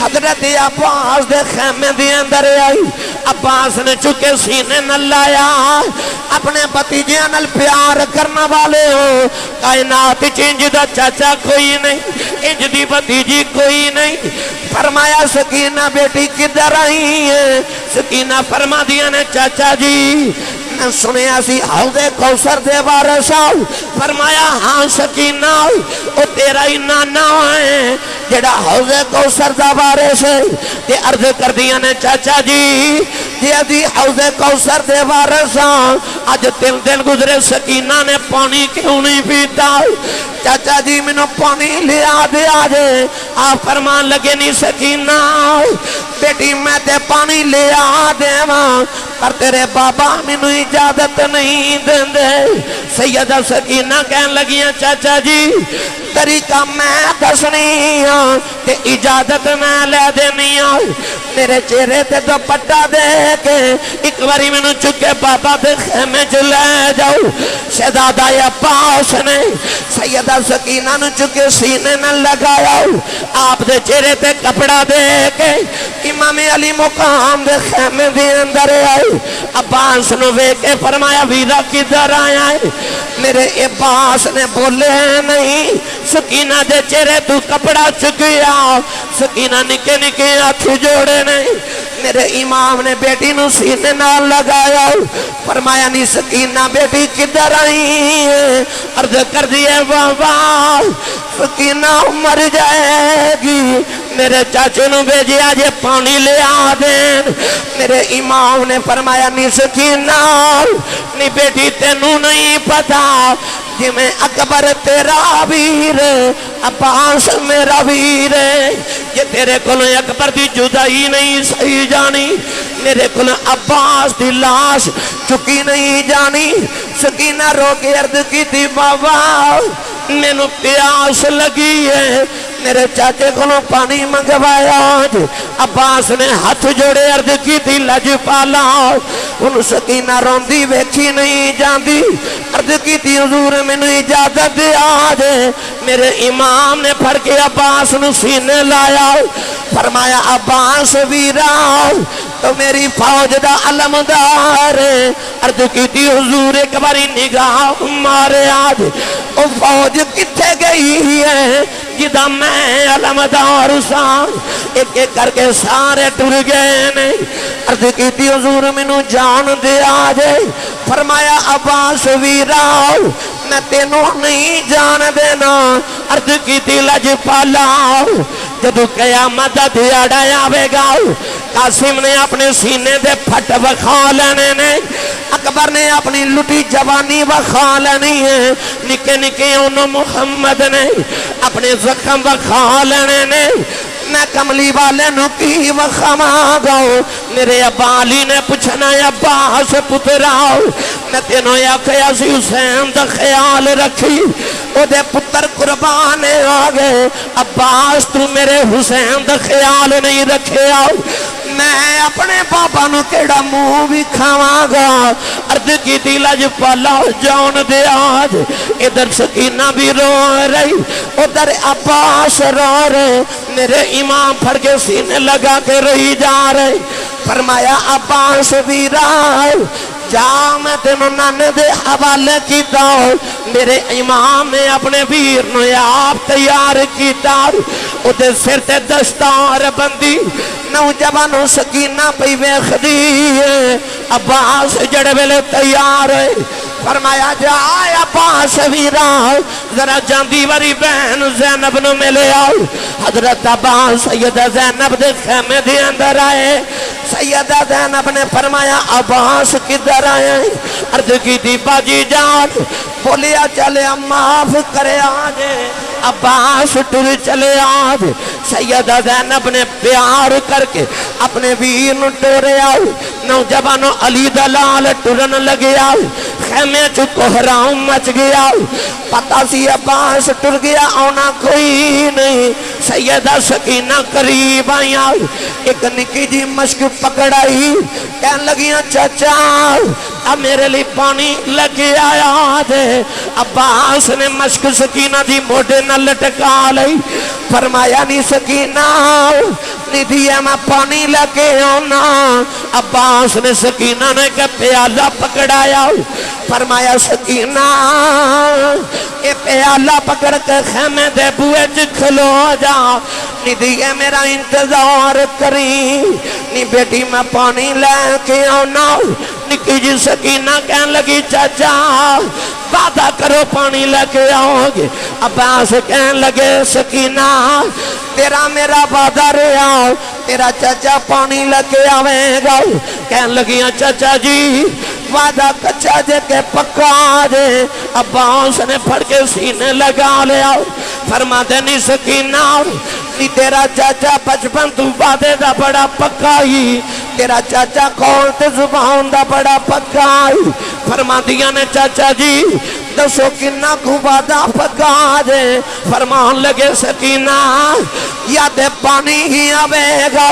حضرت عباس دے خیمے دی اندر آئی، عباس نے چکے سینے نہ لایا، اپنے بھتیجے نال پیار کرنا والے ہو، کائنات انج دا چاچا کوئی نہیں، انج دی بھتیجی کوئی نہیں۔ فرمایا سکینہ بیٹی کدھر آئی ہے؟ سکینہ فرما دیا نے چاچا جی میں سنیا سی حوض کوثر دے وارث آؤ۔ فرمایا ہاں سکینہ او تیرا ہی نانا ہے جڑا حوض کوثر دا وارث ہے۔ تے عرض کر دیا نے چاچا جی جی حوض کوثر دے وارث آؤ، آج 3 دن گزرے سکینہ نے پانی کیوں نہیں پیتا؟ چاچا جی میں نو پانی لیا دے آجے۔ آپ فرمان لگے نہیں سکینہ بیٹی میں تے پانی لیا دے ماں پر تیرے بابا میں نو اجازت نہیں دیں دے۔ سیدہ سکینہ کہن لگیاں چاچا جی طریقہ میں دسنی ہوں تے اجازت میں لے دینی ہوں۔ میرے چہرے تے دوپٹہ دے کے ایک باری میں نو چکے بابا دے خیمے چلے جاؤ۔ شہزادہ عباس نے سیدہ سکینہ نو چکے سینے میں لگایا، آپ دے چہرے تے کپڑا دے کے امام علی مقام دے خیمے دے اندر آئے۔ عباس نو وے کے فرمایا ویرہ کدھر آیا ہے؟ میرے عباس نے بولے نہیں، سکینہ دے چہرے تو کپڑا چکیا۔ سکینہ نکے نکے ہاتھ جوڑے نہیں، میرے امام نے بیٹی نو سینے نال لگایا، فرمایا نہیں سکینہ بیٹی کدھر آئی ہے؟ عرض کر دیے بابا سکینہ مر جائے گی، میرے چاچے نو بھیجیا جے پانی لے آ دین میرے امام نے فرمایا نی سکینہ نی بیٹی تینوں نہیں پتا جی میں اکبر تیرا ویر عباس میرا ویر یہ تیرے کل اکبر دی جدائی نہیں صحیح جانی میرے کل عباس دی لاش چکی نہیں جانی سکینہ رو کے عرض کی تھی بابا میں نو پیاس لگی ہے میرے چاچے کو پانی منگوایا عباس نے ہاتھ جوڑے عرض کی تھی لج پالا ان سکینہ روندی ویکھی نہیں جاندی عرض کی تھی حضور میں نے اجازت دیا جے میرے امام نے پھڑ کے عباس نو سینے لایا فرمایا عباس ویرا تو میری فوج دا علمدار عرض کی تھی حضور ایک باری نگاہ مارے آج او فوج کتھے گئی ہے جدہ میں علمدار سان ایک ایک کر کے سارے ٹر گئے نہیں عرض کی تھی حضور منو جان دے آجے فرمایا عباس ویراؤ میں تینوں نہیں جان دینا عرض کی تھی لج پالاؤ جدو قیامت دیاڑا آوے گاؤ قاسم نے اپنے سینے دے پھٹ وکھا لینے نے اکبر نے اپنی لٹی جوانی وکھا لینی ہے نکے نکے انہوں محمد نے اپنے زخم وکھا لینے نے میں کملی والے نو کی وخما گاؤ میرے ابالی نے پوچھنا عباس پتراؤ میں تینوں یا کیاسی حسین دا خیال رکھی او دے پتر قربانے آگے عباس تو میرے حسین دا خیال نہیں رکھے آؤ میں اپنے بابا نو کیڑا منہ بھی کھاواں گا عرض کی تھی لج پالا جان دے آج ادھر سکینہ بھی رو رہی ادھر عباس رو رہے میرے امام پھڑ کے سینے لگا کے رہی جا رہے فرمایا عباس بھی رائے جا میں تینوں نانے دے حوالے کیتا میرے امام نے اپنے ویر نو آپ تیار کیتا ادھے سر تے دستار بندی نوجوانوں سکینہ پہ ویخ دی عباس جڑے ویلے تیار ہے فرمایا جائے عباس ویرا ذرا جاندی وری بہن زینب نو ملے آؤ حضرت عباس سیدہ زینب دے خیمے دے اندر آئے سیدہ زینب نے فرمایا عباس کدھر آئے عرض کی تھی باجی جان بولیا چلے معاف کرے آجے عباس ٹر چلے آج سیدہ زینب نے پیار کر کے اپنے ویر نو ٹورے آؤ نوجوانوں علی دلال ٹرن لگے آؤ خیمے چو کوہراؤں مچ گیا پتہ سی عباس ٹر گیا آنا کوئی نہیں سیدہ سکینہ قریب آئی آؤ ایک نکی جی مشک پکڑائی کہن لگیاں چچا اب میرے لی پانی لگے آیا دے عباس نے مشک سکینہ دی موڑے نہ لٹکا لئی فرمایا نی سکینہ نی دیا میں پانی لگے آنا عباس نے سکینہ نے کہ پیالہ پکڑایا فرمایا سکینہ اے پیالہ پکڑ کے خیمے دے بوئے جکھلو جا نی دیئے میرا انتظار کری نی بیٹی میں پانی لے کے آنا نکی جی سکینہ کہن لگی چاچا وعدہ کرو پانی لے کے آؤ گے عباس کہن لگے سکینہ تیرا میرا وعدہ رہا تیرا چاچا پانی لے کے آویں گا کہن لگیاں چاچا جی وعدہ کچھا جے کے پکا دے عباس نے پھڑ کے سینے لگا لیا فرما دے نی سکینہ نی تیرا چاچا بچپن تو وعدے دا بڑا پکائی تیرا چاچا کون تے زبان دا بڑا پکائی فرما دیا نے چاچا جی دسو کنہ کو وعدہ پکا دے فرمان لگے سکینہ یاد پانی ہی آوے گا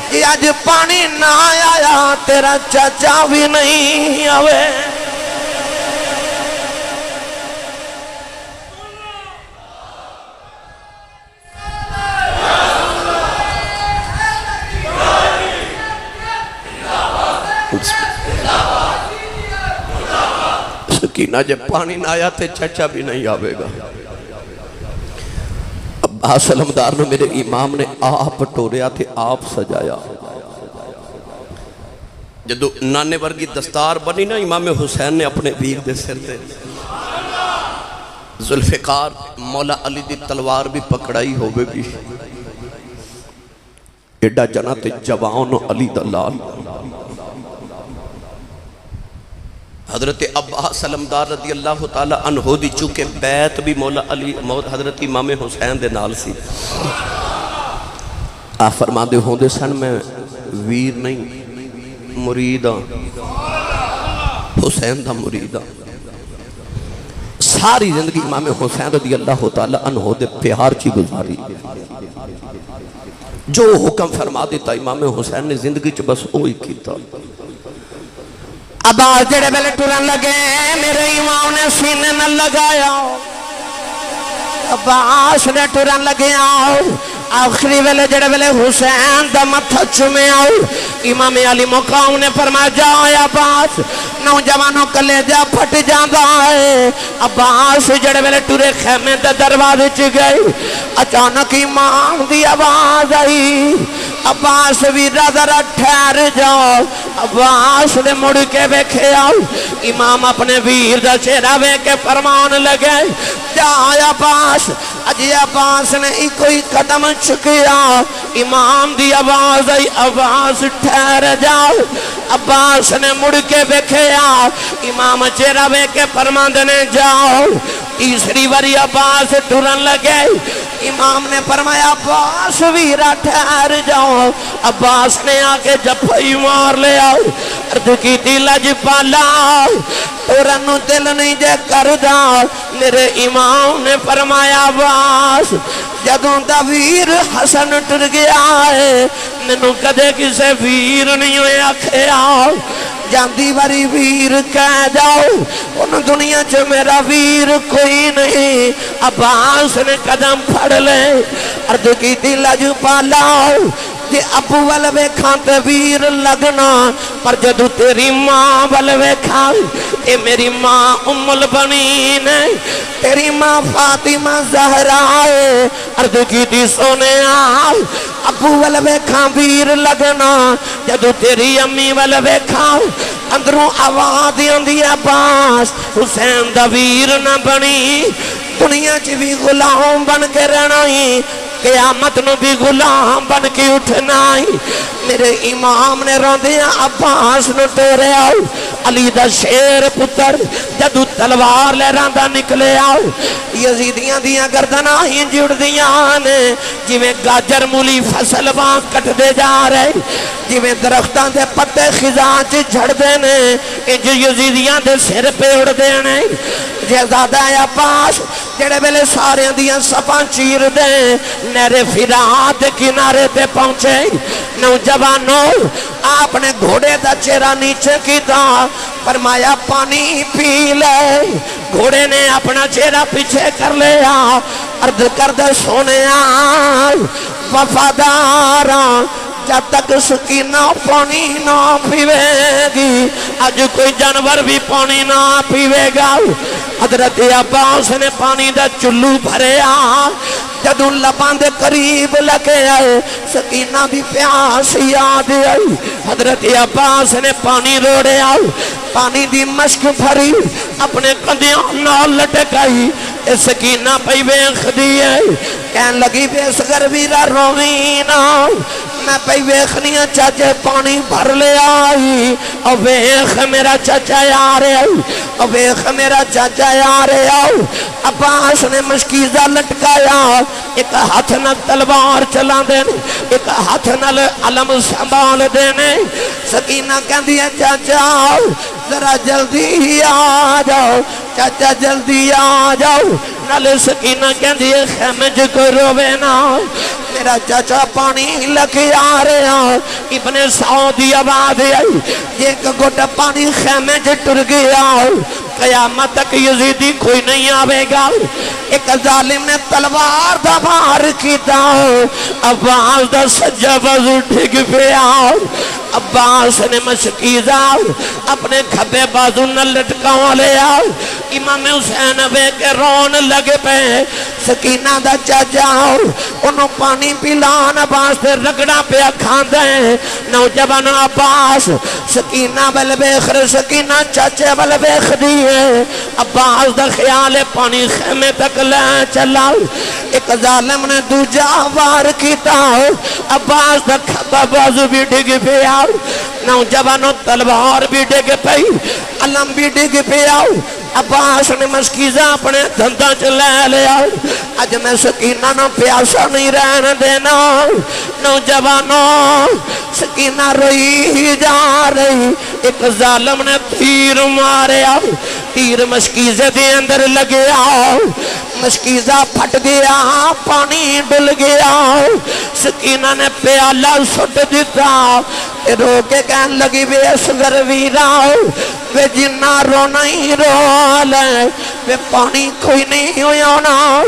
کہ آج پانی نہ آیا تیرا چاچا بھی نہیں آوے سکینہ جب پانی نہ آیا تے چچا بھی نہیں آوے گا عباس علمدار نے میرے امام نے آپ ٹوریا تھے آپ سجایا جدو نانے ورگی دستار بنی نا امام حسین نے اپنے ویر دے سر دے ذوالفقار مولا علی دی تلوار بھی پکڑائی ہوئے بھی ایڈا جنت جوان علی دلال حضرت عباس علمدار رضی اللہ تعالی عنہ دی چونکہ بیعت بھی مولا علی حضرت امام حسین دے نال سی آپ فرما دے ہوندے سن میں ویر نہیں مرید ہاں حسین دا مرید ہاں ساری زندگی امام حسین رضی اللہ تعالی عنہ دے پیار کی گزاری جو حکم فرما دیتا امام حسین نے زندگی چ بس وہی کیتا عباس جڑے بیلے ٹرن لگے میرے امام نے سینے نہ لگایا عباس نے ٹرن لگے آخری ویلے جڑے ویلے حسین دا متھا چومے امام علی مقام نے فرمایا جاؤ عباس نوجوانوں کلیجہ پھٹ جاندہ ہے عباس جڑے ویلے ٹورے خیمے دے دروازے چ گئی اچانک امام دی آواز آئی عباس ویرہ ذرا ٹھہر جاؤ عباس نے مڑ کے بیکھے امام اپنے ویر دا چہرہ بے کے فرمان لگے جا عباس اجی عباس نے ہی کوئی قدم چکیا امام دی آواز آئی عباس ٹھہر جاؤ عباس نے مڑ کے بیکھے امام چہرہ بے کے فرمان دینے جاؤ تیسری واری عباس ٹرن لگے امام نے فرمایا عباس ویرہ ٹھہر جاؤ عباس نے آکے جپھائی مار لے عرض کی تھی لج پالا تورنو دل نہیں جے کردہ میرے امام نے فرمایا عباس جدوں دا ویر حسن ٹر گیا ہے ننو کدے کسے ویر نہیں ہوئے آکھیا جاندی واری ویر کہہ جاؤ ان دنیا چ میرا ویر کوئی نہیں عباس نے قدم پھڑ لے عرض کی تھی لج پالا کہ ابو والوے کھانتے ویر لگنا پر جدو تیری ماں والوے کھائی اے میری ماں ام البنین ہے تیری ماں فاطمہ زہرا ہے عرض کی تھی سونے آل ابو والوے کھان ویر لگنا جدو تیری امی والوے کھائی اندروں آواز دی عباس حسین دا ویر نہ بنی دنیا چی بھی غلام بن کے رہنا ہی قیامت نو بھی غلام بن کے اٹھنا ہی میرے امام نے روندیاں عباس نو تیرے آؤ علی دا شیر پتر جدو تلوار لے راندہ نکلے آؤ یزیدیاں دیاں گردنا ہی جڑ دیاں نے جویں گاجر مولی فصل وہاں کٹ دے جا رہے جویں درختان دے پتے خزاں چی جھڑ دینے انج یزیدیاں دے سر پہ اڑ دینے جہزادہ عباس جڑے بیلے سارے دیاں سپاں چیر دیں نیرے فرات کنارے تے پہنچے نوجوانوں آپ نے گھوڑے دا چہرہ نیچے کی تھا فرمایا پانی پی لے گھوڑے نے اپنا چہرہ پیچھے کر لیا عرض کر دے سونے وفاداراں جب تک سکینہ پانی نہ پیوے گی آج کوئی جانور بھی پانی نہ پیوے گا حضرت عباس نے پانی دا چلو بھرے جدوں لباں دے قریب لگے آئے سکینہ بھی پیاس یاد آئی حضرت عباس نے پانی روڑے آئے پانی دی مشک بھری اپنے کندیاں نال لٹکائی سکینہ پئی ویکھ دی کہن لگی بے سگر ویرا روینا میں پئی ویکھنیاں چاچے پانی بھر لے آئی او ویکھ میرا چاچا یارے آئی او ویکھ میرا چاچا یارے آئی عباس نے مشکیزہ لٹکایا ایک ہاتھ نہ تلوار چلا دینے ایک ہاتھ نہ علم سنبھال دینے سکینہ کہن دیا چاچا ذرا جلدی آ جاؤ چاچا جلدی آ جاؤ نالے سکینہ کہن دیا خیمے جو کوئی روے نا میرا چاچا پانی لکے آ رہے ہیں ابن سعودی آباد آئی ایک گھٹا پانی خیمے جو ٹر گیا قیامت تک یزیدی کوئی نہیں آوے گا ایک ظالم نے تلوار دا بار کیتا عباس دا سجا بازو ٹھگ پہ آؤ عباس نے مشکیزہ اپنے کھبے بازو نہ لٹکاؤں لے آؤ امام حسین بے کے رون لگے پہ سکینہ دا چاچا انہوں پانی پلان عباس سے رگڑا پہ کھان دیں نوجوان عباس سکینہ بل بیخر سکینہ چاچے بل بیخ دیئے عباس دا خیال پانی خیمے تک لے چلا ایک ظالم نے دوجہ وار کیتا عباس دا کھبا بازو بھی ڈگ پیا نوجوانوں تلوار بھی ڈگ پئی علم بھی ڈگ پیا عباس نے مسکیزہ اپنے دھندہ چلے لیا اج میں سکینہ نہ پیاسا نہیں رہن دینا نوجوانوں سکینہ روئی جا رہی ایک ظالم نے تیر ماریا تیر مسکیزے دے اندر لگیا مسکیزہ پھٹ گیا پانی ڈل گیا سکینہ نے پیالہ سٹ دیتا رو کے کہن لگی بے اصغر ویرا بے جنہ رو نہیں رو لے بے پانی کوئی نہیں ہونا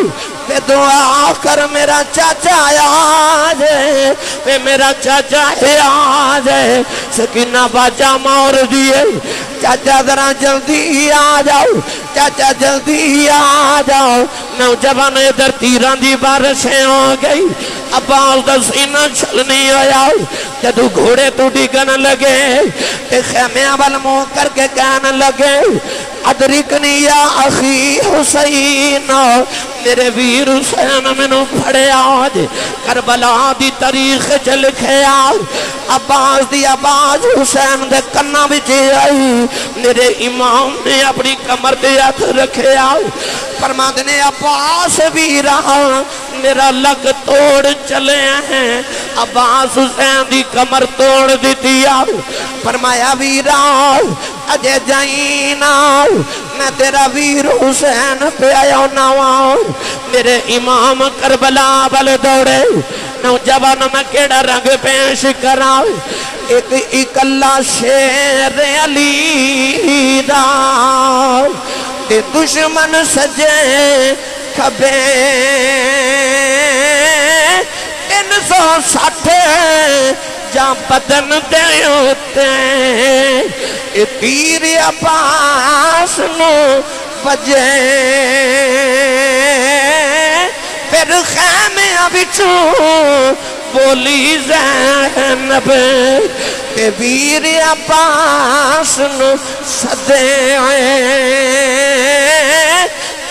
بے دعا کر میرا چاچا آجے بے میرا چاچا آجے سکینہ باجا مور دیئے چاچا ذرا جلدی آ جاؤ چاچا جلدی آ جاؤ نوجوان ادھر تیران دی بارشیں ہو گئی عباس دا سینہ چھلنی آیا جدو گھوڑے تو ڈگن لگے تے خیمے اول مو کر کے کہن لگے ادرکنی یا اخی حسین میرے ویر حسین منو پھڑے آج کربلا دی تاریخ چل کھیا عباس دی آواز حسین دے کنا بچے آئی میرے امام نے اپنی کمر دے ہاتھ رکھے آئی فرماد نے عباس بھی رہا میرا لگ توڑ چلے ہیں عباس حسین دی کمر توڑ دیتی آئی فرمایا بھی رہا اجے جائینا میں تیرا ویر حسین پہ آیا نواں میرے امام کربلا بل دوڑے نوجوان میں کیڑا رنگ پیش کرا ایک اکلا شیر علی دا تے دشمن سجے کھبے 360 جا بدن دے ہوتے اے تیر عباس نو بجے پھر خیمے بچوں بولی زینب تے ویر عباس نو سدے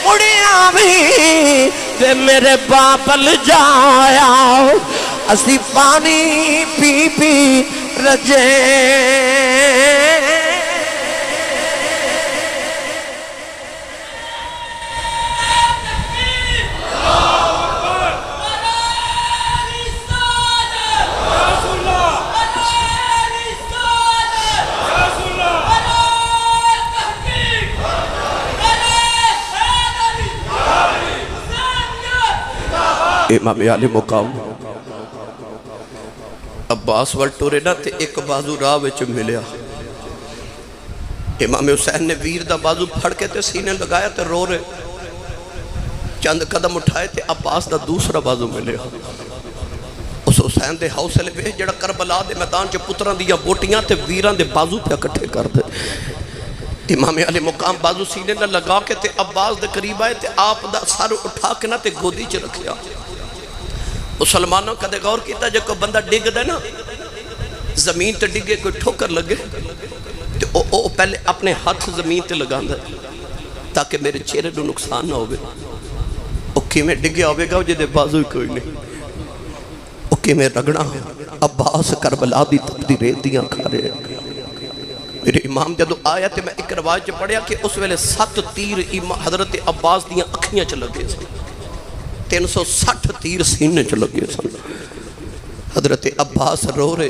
مڑیاں بھی تے میرے بابل جایا اسی پانی پی پی رجے امام علی مقام عباس والٹورے نہ تے ایک بازو راہ وچ ملیا امام حسین نے ویر دا بازو پھڑ کے تے سینے لگایا تے رو رہے چند قدم اٹھائے تے عباس دا دوسرا بازو ملیا اس حسین دے حوصلے پہ جڑا کربلا دے میدان چ پتراں دیاں بوٹیاں تے ویراں دے بازو پہ اکٹھے کر دے امام علی مقام بازو سینے نہ لگا کے تے عباس دے قریب آئے تے آپ دا سر اٹھا کے نہ تے گودی چ رکھیا مسلمانوں کا دے غور کیتا جب کوئی بندہ ڈگ دے نا زمین تے ڈگے کوئی ٹھوکر لگے تے او پہلے اپنے ہاتھ زمین تے لگا دے تاکہ میرے چہرے نو نقصان نہ ہوئے او کیویں ڈگیا ہوئے گا جے دے بازو ہی کوئی نہیں او کیویں رگڑا عباس کربلا دی تپدی ریتیاں کھا رہے میرے امام جدو آیا تے میں ایک روایت پڑھیا کہ اس ویلے 7 تیر حضرت عباس دیاں اکھیاں چ لگے سن 360 تیر سینے چ لگے سن حضرت عباس رو رہے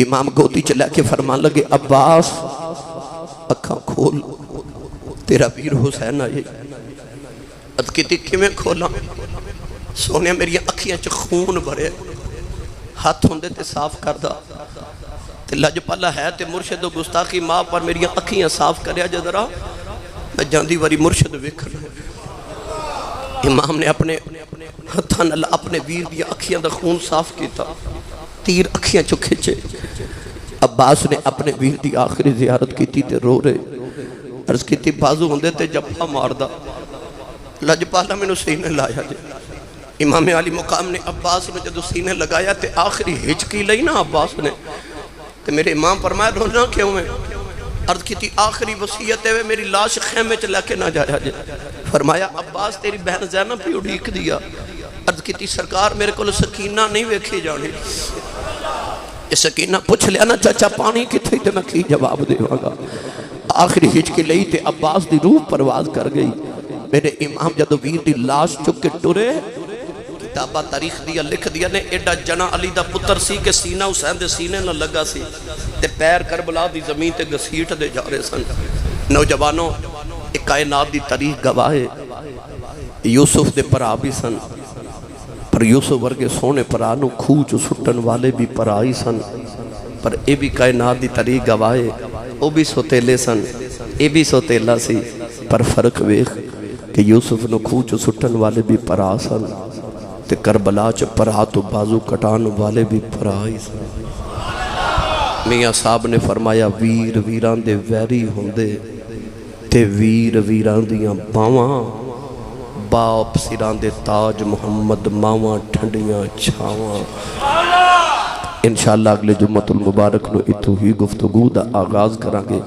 امام گودی چلا کے فرمان لگے عباس اکھاں کھول تیرا ویر حسین آئے اد کی تکی میں کھولا سونے میری اکھیاں چ خون بھرے ہاتھ ہوندے تے صاف کردہ تے لج پالا ہے تے مرشد و گستاخی ماں پر میری اکھیاں صاف کریا جدرا میں جاندی واری مرشد ویکھنا امام نے اپنے ہتھاں نال اپنے ویر دی اکھیاں دا خون صاف کیتا تیر اکھیاں چو کھچے عباس نے اپنے ویر دی آخری زیارت کیتی تے رو رہے عرض کیتی بازو ہوندے تے جبھا ماردہ لج پالا میں نو سینے لایا جے امام علی مقام نے عباس نے جدو سینے لگایا تے آخری ہچکی لئی نا عباس نے تو میرے امام فرمایا رونا کیوں ہے؟ عرض کی تھی آخری وصیت ہے میری لاش خیمے چ لے کے نہ جایا جائے۔ فرمایا عباس تیری بہن زینب بھی اڑیک دیا۔ عرض کی تھی سرکار میرے کو سکینہ نہیں ویکھی جانی۔ یہ سکینہ پوچھ لیا نا چاچا پانی کتھے تے میں کی جواب دے گا۔ آخری ہچکی لئی تے عباس دی روح پرواز کر گئی۔ میرے امام جدو ویر دی لاش چک کے ٹرے کتابہ تاریخ دیا لکھ دیا نے ایڈا جنا علی دا پتر سی کہ سینہ حسین دے سینے نہ لگا سی تے پیر کربلا دی زمین تے گسیٹ دے جا رہے سن۔ نوجوانوں ایک کائنات دی تاریخ گواہے یوسف دے پرا بھی سن پر یوسف ورگے سونے پرانو کھوچ سٹن والے بھی پرائی سن پر اے بھی کائنات دی تاریخ گواہے او بھی سوتیلے سن اے بھی سوتیلہ سی پر فرق ویخ کہ یوسف نو کھوچ سٹن والے بھی پرا سن تے کربلا چ پرا تو بازو کٹان والے بھی پرائی سن۔ میاں صاحب نے فرمایا ویر ویران دے ویری ہوندے تے ویر ویران دیاں باواں باپ سران دے تاج محمد ماواں ٹھنڈیاں چھاواں۔ انشاءاللہ اگلے جمعۃ المبارک نو اتو ہی گفتگو دا آغاز کرانگے۔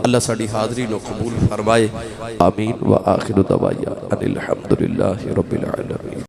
اللہ ساڑی حاضری نو قبول فرمائے۔ آمین و آخر دعوایا ان الحمدللہ رب العالمین۔